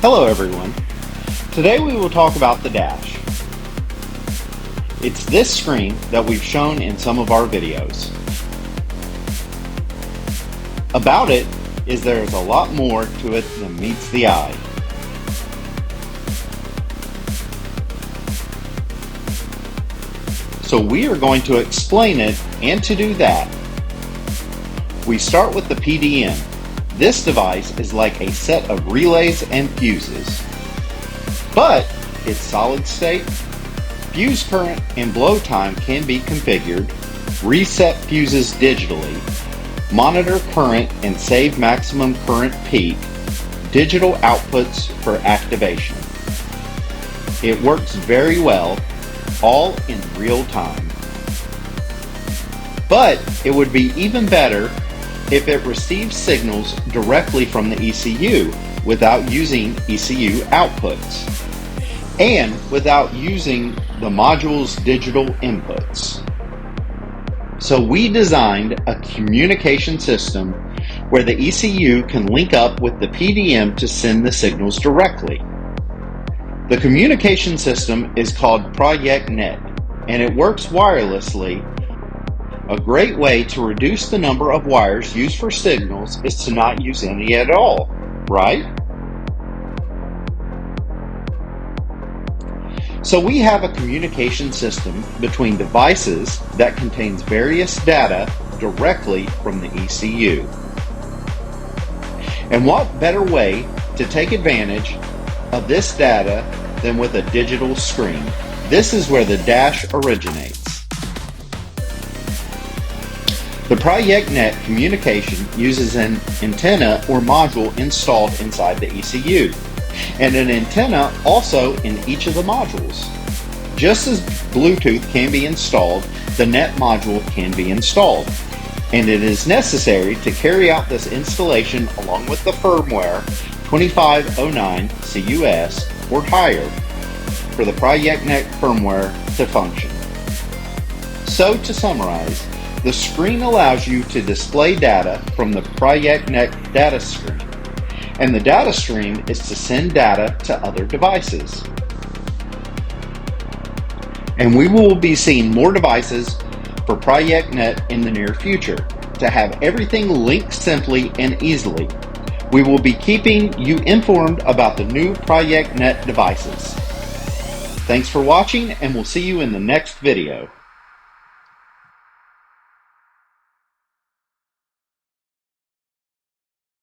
Hello everyone. Today we will talk about the dash. It's this screen that we've shown in some of our videos. About it is there's a lot more to it than meets the eye. So we are going to explain it, and to do that, we start with the PDM. This device is like a set of relays and fuses, but it's solid state. Fuse current and blow time can be configured, reset fuses digitally, monitor current and save maximum current peak, digital outputs for activation. It works very well, all in real time. But it would be even better if it receives signals directly from the ECU without using ECU outputs and without using the module's digital inputs. So we designed a communication system where the ECU can link up with the PDM to send the signals directly. The communication system is called ProyectNet, and it works wirelessly. A great way to reduce the number of wires used for signals is to not use any at all, right? So we have a communication system between devices that contains various data directly from the ECU. And what better way to take advantage of this data than with a digital screen? This is where the dash originates. The ProyectNet communication uses an antenna or module installed inside the ECU, and an antenna also in each of the modules. Just as Bluetooth can be installed, the net module can be installed, and it is necessary to carry out this installation along with the firmware 2509 CUS or higher for the ProyectNet firmware to function. So to summarize, the screen allows you to display data from the ProyectNet data stream, and the data stream is to send data to other devices. And we will be seeing more devices for ProyectNet in the near future to have everything linked simply and easily. We will be keeping you informed about the new ProyectNet devices. Thanks for watching, and we'll see you in the next video.